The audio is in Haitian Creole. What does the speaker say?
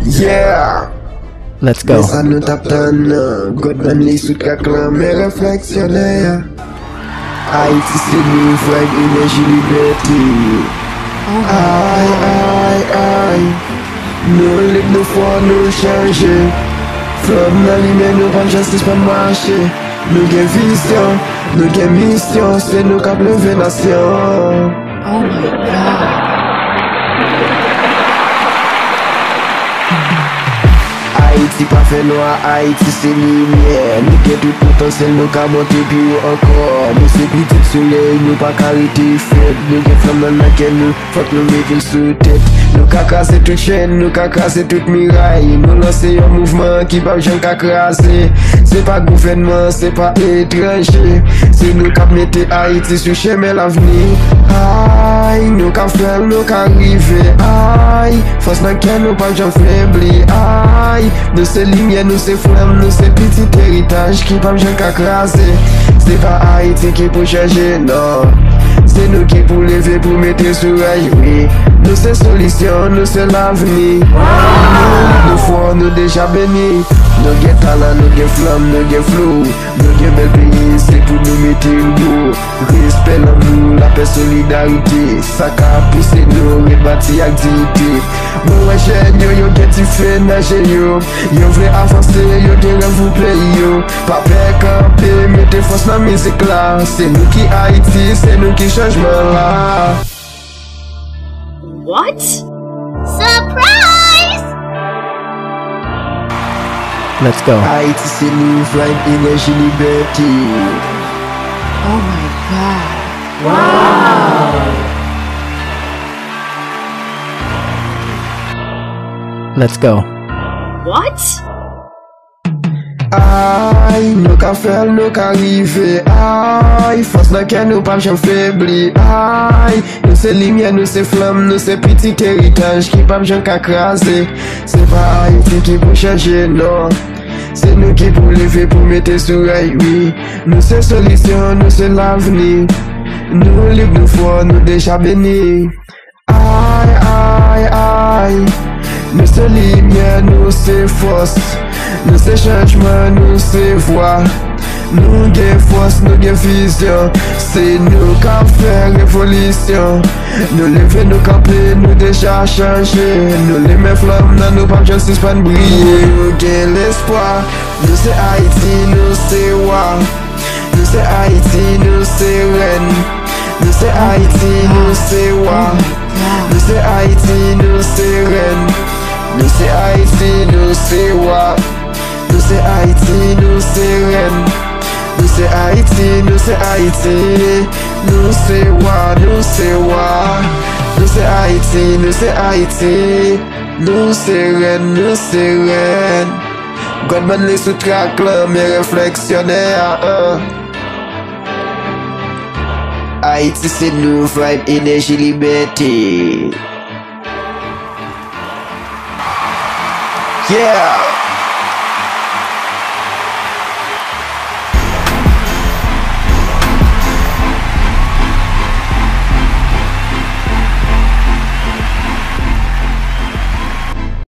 Yeah. Let's go. Sa nou tap tan God ban li sou kak lan me refleksyoner. Haïti se nou vibe, enerji, liberté. Ay, ay, ay. Nou lip nou fwa nou chanje. Flop nan li men nou pan justice pan marche. Nou gen visyon, nou gen misyon. Se nou kap leve nasyon. Oh my God. Haïti pa fè noa, Haïti se lumiè. Nou gen tout potentiel, nou ka monte pi ou ankor. Nou se pitit soleil, nou pa karite fèd. Nou gen flam nan naken nou, fòk nou metil sou tèt. Nou ka kase tout chen, nou ka kase tout miray. Nou lanse yon mouvman ki pa jen ka krasè. Se pa gouvernement, se pa etranje. Se nou kap mette Haïti sou cheme l'aveni. Ay, nou ka fèl, nou ka rive. Ay, fòs nan ken nou pa jen febli. Ay, nou se lumière, nous se flamme, nous se petit héritage qui pas besoin qu'à craser. C'est pas Haïti qui pour changer, non. C'est nous qui pour lever, pour mettre sur rail, oui. Nous c'est solution, nous c'est l'avenir. Nous fois, nous déjà bénis. Nous get talent, nous get flamme, nous get flow. Nous get bel pays, c'est pour nous mettre le goût. Respect l'amour, la paix, solidarité. Ça qu'a poussé nous, rebâti activité. Bon ouais jen yo, yo get fait nager yo. Yo vle avancer, yo gen rêve vous play yo. Pas peur camper, mettez force dans musique là. C'est nous qui Haïti, c'est nous qui changement là. What? Surprise! Let's go. Haïti c'est nous, vibe, énergie, liberté. Oh my God. Wow! Let's go. What? Ay, nou ka fèl, nou ka rive. Ay, fòs nan ken nou pa jen febli. Ay, nou se lumière, nous se flamme, nous se petit héritage qui pa jen ka krasé. Se pa Haïti qui pou changer, non. Se nou qui pou lever, pou mette sou rail, oui. Nou se solution, nou se l'avenir. Nou libre nou fwa, nou deja béni. Ay, ay, ay. Nous c'est lumière, nous c'est force. Nous c'est changement, nous c'est voix. Nous gen force, nous gen vision. C'est nous qui fait révolution. Nous lever, nous camper, nous déjà changer. Nous les mêmes flammes, dans nous pas justice pas briller. Nous gen l'espoir. Nous c'est Haïti, nous c'est roi. Nous c'est Haïti, nous c'est reine. Nous c'est Haïti, nous c'est roi. Nous c'est Haïti, nous c'est reine. Nous c'est Haïti, nous c'est roi. Nous c'est Haïti, nous c'est reine. Nous c'est Haïti, nous c'est Haïti. Nous c'est roi, nous c'est roi. Nous c'est Haïti, nous c'est Haïti. Nous c'est reine, nous c'est reine. Godman les sous-track là, mes réflexionnaires. Haïti c'est nous, vibe, énergie, liberté. Yeah!